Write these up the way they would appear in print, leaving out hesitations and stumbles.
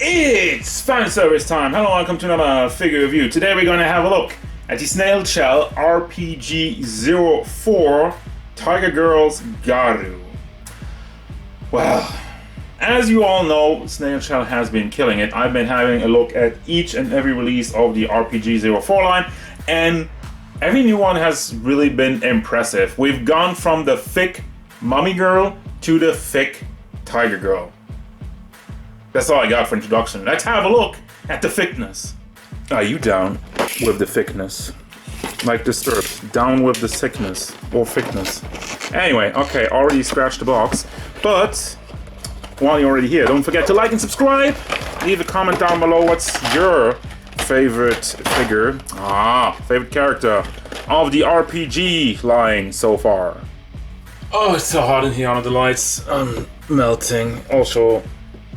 It's fanservice time! Hello, welcome to another figure review. Today we're going to have a look at the Snail Shell RPG04 Tiger Girls Garu. Well, as you all know, Snail Shell has been killing it. I've been having a look at each and every release of the RPG04 line, and every new one has really been impressive. We've gone from the thick mummy girl to the thick tiger girl. That's all I got for introduction. Let's have a look at the thickness. Are you down with the thickness? Like Disturbed, down with the sickness or thickness. Anyway, okay, already scratched the box. But while you're already here, don't forget to like and subscribe. Leave a comment down below. What's your favorite figure? Favorite character of the RPG line so far? Oh, it's so hot in here under the lights. I'm melting. Also,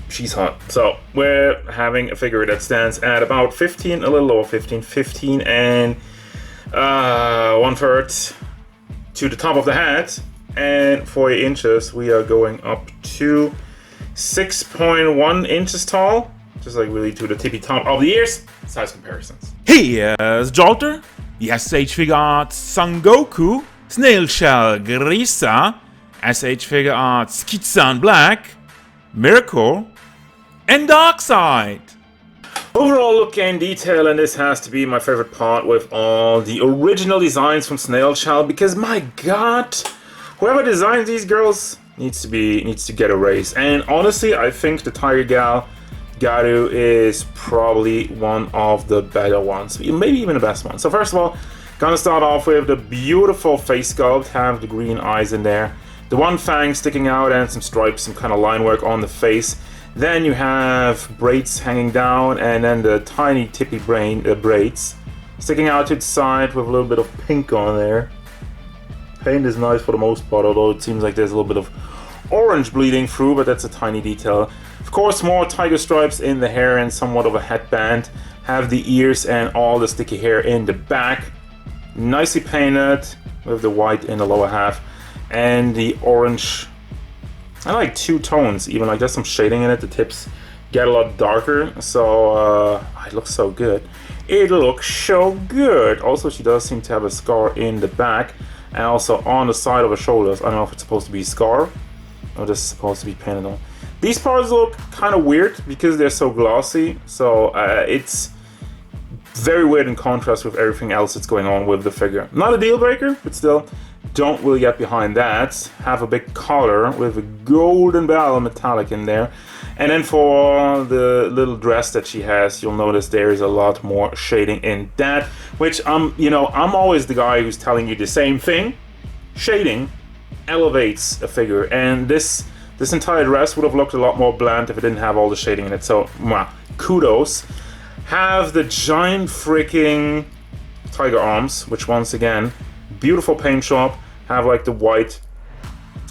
she's hot. So we're having a figure that stands at about 15, a little over 15 and 1/3 to the top of the head, and 40 inches. We are going up to 6.1 inches tall, just like really to the tippy top of the ears. Size comparisons. Here's Jolter, the SH Figure Arts Son Goku, Snail Shell Grisa, SH Figure Arts Kitsan Black, Miracle, and Darkseid. Overall look and detail, and this has to be my favorite part with all the original designs from Snail Shell, because my god, whoever designed these girls needs to get a raise. And honestly, I think the Tiger Girl Garu is probably one of the better ones, maybe even the best one. So first of all, gonna start off with the beautiful face sculpt, have the green eyes in there, the one fang sticking out and some stripes, some kind of line work on the face. Then you have braids hanging down, and then the tiny tippy braids sticking out to the side with a little bit of pink on there. Paint is nice for the most part, although it seems like there's a little bit of orange bleeding through, but that's a tiny detail. Of course, more tiger stripes in the hair and somewhat of a headband. Have the ears and all the sticky hair in the back. Nicely painted with the white in the lower half and the orange. I like two tones, even like there's some shading in it. The tips get a lot darker, so it looks so good. It looks so good. Also, she does seem to have a scar in the back and also on the side of her shoulders. I don't know if it's supposed to be a scar or just supposed to be painted on. These parts look kind of weird because they're so glossy, so it's very weird in contrast with everything else that's going on with the figure. Not a deal breaker, but still, don't really get behind that. Have a big collar with a golden bell metallic in there. And then for the little dress that she has, you'll notice there is a lot more shading in that, which I'm always the guy who's telling you the same thing. Shading elevates a figure, and this entire dress would have looked a lot more bland if it didn't have all the shading in it. So, kudos. Have the giant freaking tiger arms, which once again, beautiful paint job. Have like the white,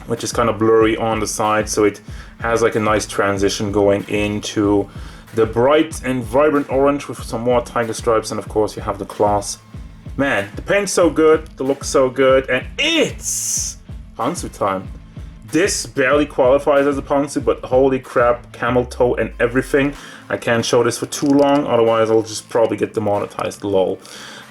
which is kind of blurry on the side, so it has like a nice transition going into the bright and vibrant orange with some more tiger stripes, and of course you have the claws. Man, the paint's so good, the look's so good, and it's pantsuit time. This barely qualifies as a pantsuit, but holy crap, camel toe and everything. I can't show this for too long, otherwise I'll just probably get demonetized, lol.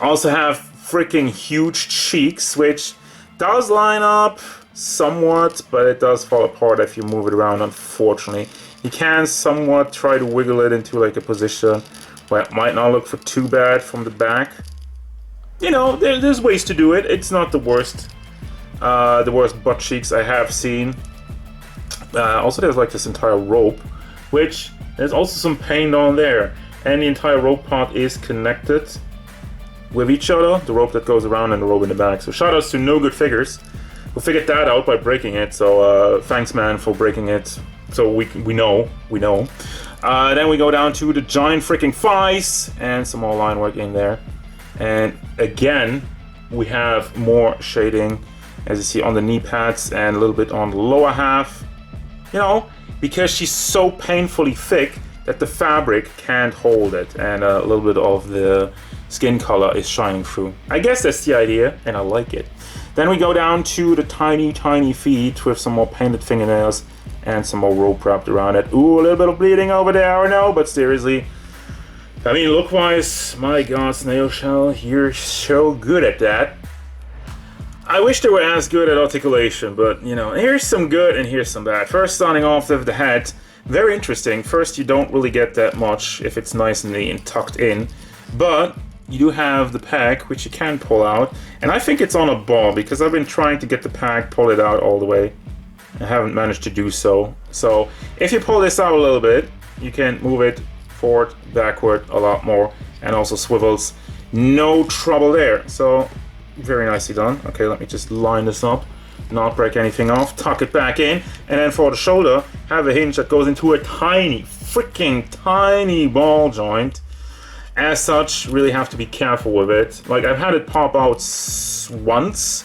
I also have freaking huge cheeks, which does line up somewhat, but it does fall apart if you move it around, unfortunately. You can somewhat try to wiggle it into like a position where it might not look for too bad from the back. You know, there's ways to do it. It's not the worst butt cheeks I have seen. Also, there's like this entire rope, which there's also some paint on there, and the entire rope part is connected with each other, the rope that goes around and the rope in the back. So shout outs to No Good Figures who figured that out by breaking it, so thanks man for breaking it, so we know. Then we go down to the giant freaking thighs and some more line work in there, and again we have more shading, as you see, on the knee pads and a little bit on the lower half, you know, because she's so painfully thick that the fabric can't hold it, and a little bit of the skin color is shining through. I guess that's the idea, and I like it. Then we go down to the tiny, tiny feet with some more painted fingernails and some more rope wrapped around it. Ooh, a little bit of bleeding over there, I know, but seriously. I mean, look-wise, my god, Snail Shell, you're so good at that. I wish they were as good at articulation, but, you know, here's some good and here's some bad. First, starting off with the head, very interesting. First, you don't really get that much if it's nice and neat and tucked in, but you do have the peg, which you can pull out, and I think it's on a ball, because I've been trying to get the peg, pull it out all the way. I haven't managed to do so. So, if you pull this out a little bit, you can move it forward, backward a lot more, and also swivels. No trouble there. So, very nicely done. Okay, let me just line this up, not break anything off, tuck it back in, and then for the shoulder, have a hinge that goes into a tiny, freaking tiny ball joint. As such, really have to be careful with it. Like, I've had it pop out once,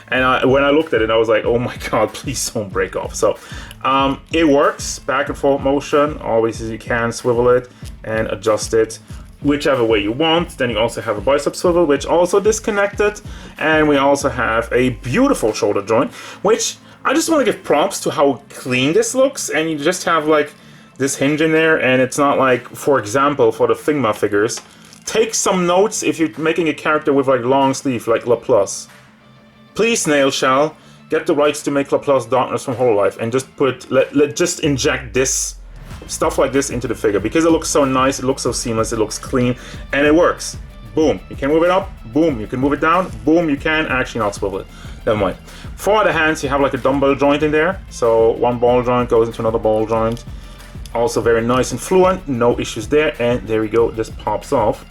and when I looked at it, I was like, oh my god, please don't break off. So, it works, back and forth motion, always as you can, swivel it and adjust it whichever way you want. Then you also have a bicep swivel, which also disconnected, and we also have a beautiful shoulder joint, which I just want to give props to how clean this looks, and you just have like this hinge in there, and it's not like, for example, for the Figma figures, take some notes if you're making a character with like long sleeve like Laplace. Please, Snail Shell, get the rights to make Laplace Darkness from Hololive and just just inject this stuff like this into the figure, because it looks so nice, it looks so seamless, it looks clean, and it works. Boom, you can move it up, boom, you can move it down, boom, you can actually not swivel it. Never mind. For the hands, you have like a dumbbell joint in there, so one ball joint goes into another ball joint. Also very nice and fluent, no issues there, and there we go, this pops off.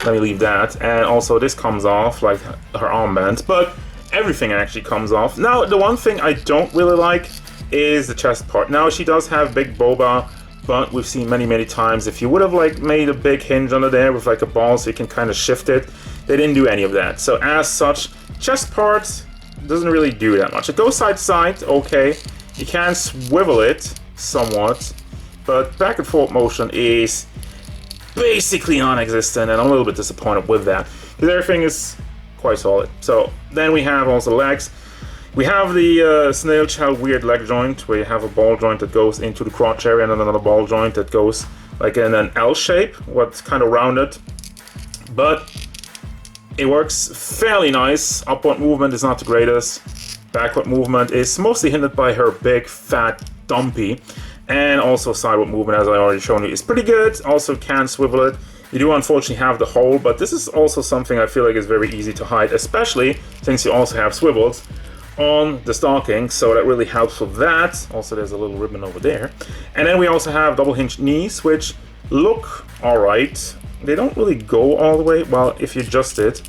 Let me leave that, and also this comes off, like her armband, but everything actually comes off. Now, the one thing I don't really like is the chest part. Now, she does have big boba, but we've seen many times, if you would have like made a big hinge under there with like a ball so you can kind of shift it, they didn't do any of that. So as such, chest part doesn't really do that much. It goes side to side, okay, you can swivel it somewhat, but back and forth motion is basically non-existent, and I'm a little bit disappointed with that, because everything is quite solid. So then we have also legs. We have the Snail Shell weird leg joint, where you have a ball joint that goes into the crotch area, and then another ball joint that goes like in an L shape, what's kind of rounded, but it works fairly nice. Upward movement is not the greatest. Backward movement is mostly hindered by her big fat dumpy, and also sideward movement, as I already shown you, is pretty good. Also can swivel it. You do unfortunately have the hole, but this is also something I feel like is very easy to hide, especially since you also have swivels on the stocking, so that really helps with that. Also, there's a little ribbon over there. And then we also have double hinged knees, which look alright. They don't really go all the way. Well, if you adjust it,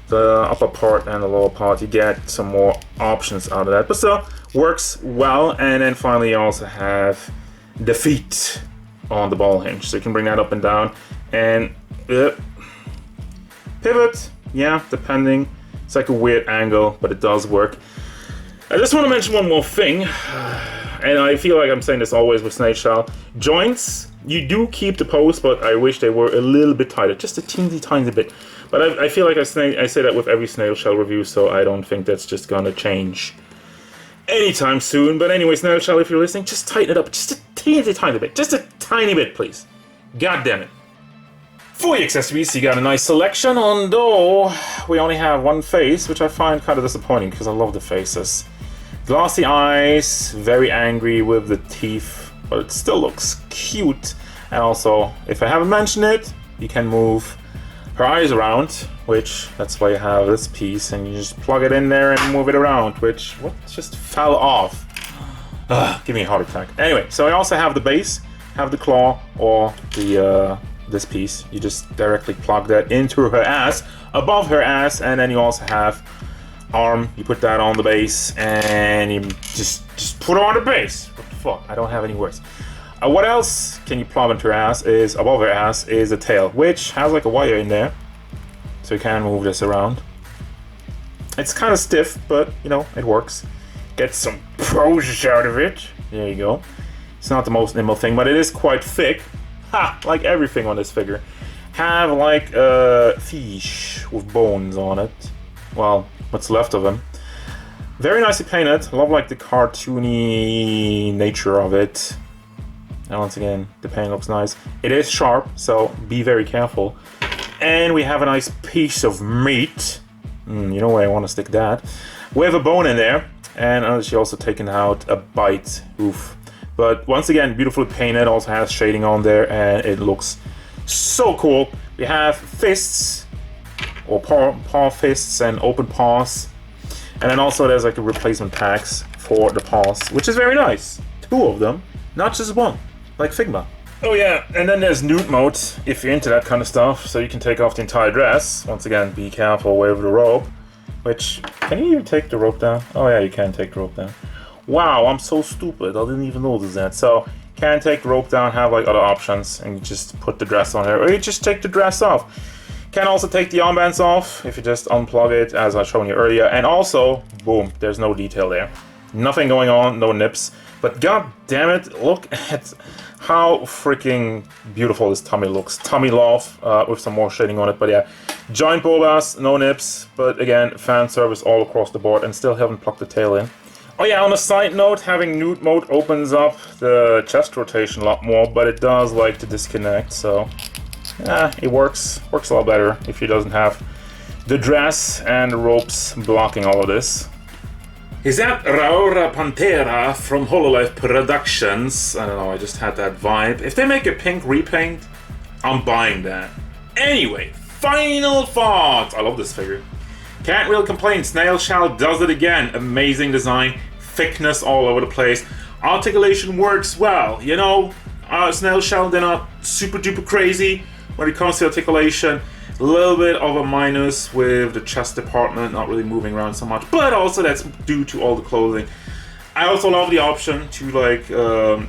the upper part and the lower part, you get some more options out of that, but still works well. And then finally you also have the feet on the ball hinge, so you can bring that up and down and pivot, yeah, depending. It's like a weird angle, but it does work. I just want to mention one more thing, and I feel like I'm saying this always with Snail Shell. Joints, you do keep the post, but I wish they were a little bit tighter, just a teensy tiny bit. But I feel like I say that with every Snail Shell review, so I don't think that's just gonna change anytime soon. But anyway, Snail Shell, if you're listening, just tighten it up just a teensy tiny bit, just a tiny bit, please. God damn it. For the accessories, you got a nice selection, although we only have one face, which I find kind of disappointing because I love the faces. Glossy eyes, very angry with the teeth, but it still looks cute. And also, if I haven't mentioned it, you can move her eyes around, which that's why you have this piece, and you just plug it in there and move it around, which, what, just fell off. Give me a heart attack. Anyway, so I also have the base, have the claw, or the this piece. You just directly plug that into her ass, above her ass, and then you also have arm. You put that on the base, and you just put her on the base. What the fuck? I don't have any words. What else can you plug into her ass is, above her ass, is a tail, which has like a wire in there, so you can move this around. It's kind of stiff, but, you know, it works. Get some poses out of it. There you go. It's not the most nimble thing, but it is quite thick. Ha! Like everything on this figure. Have like a fish with bones on it. Well, what's left of him. Very nicely painted. Love like the cartoony nature of it. And once again, the paint looks nice. It is sharp, so be very careful. And we have a nice piece of meat. You know where I want to stick that. We have a bone in there, and she also taken out a bite. Oof. But once again, beautifully painted. Also has shading on there, and it looks so cool. We have fists, or paw fists, and open paws. And then also there's like a replacement packs for the paws, which is very nice. 2 of them, not just 1. Like Figma. Oh yeah, and then there's nude mode, if you're into that kind of stuff, so you can take off the entire dress. Once again, be careful, wave the rope. Which, can you even take the rope down? Oh yeah, you can take the rope down. Wow, I'm so stupid, I didn't even notice that. So, can take the rope down, have like other options, and you just put the dress on there, or you just take the dress off. Can also take the armbands off, if you just unplug it, as I showed you earlier. And also, boom, there's no detail there. Nothing going on, no nips. But god damn it, look at how freaking beautiful this tummy looks. Tummy love, with some more shading on it, but yeah. Giant bolas, no nips, but again, fan service all across the board, and still haven't plugged the tail in. Oh yeah, on a side note, having nude mode opens up the chest rotation a lot more, but it does like to disconnect, so yeah, it works a lot better if it doesn't have the dress and the ropes blocking all of this. Is that Raura Pantera from Hololive Productions? I don't know, I just had that vibe. If they make a pink repaint, I'm buying that. Anyway, final thoughts. I love this figure. Can't really complain. Snail Shell does it again. Amazing design, thickness all over the place. Articulation works well. You know, Snail Shell, they're not super duper crazy when it comes to articulation. A little bit of a minus with the chest department, not really moving around so much, but also that's due to all the clothing. I also love the option to like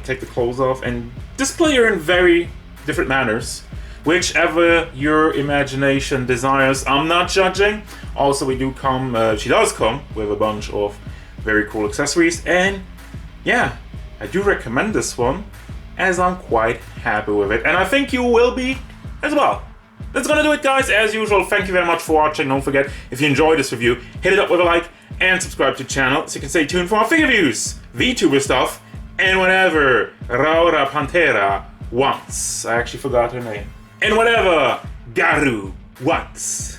take the clothes off and display her in very different manners, whichever your imagination desires. I'm not judging. Also, she does come with a bunch of very cool accessories, and yeah, I do recommend this one, as I'm quite happy with it, and I think you will be as well. That's gonna do it, guys. As usual, thank you very much for watching. Don't forget, if you enjoyed this review, hit it up with a like and subscribe to the channel so you can stay tuned for our figure reviews, VTuber stuff, and whatever Raura Pantera wants. I actually forgot her name. And whatever Garu wants.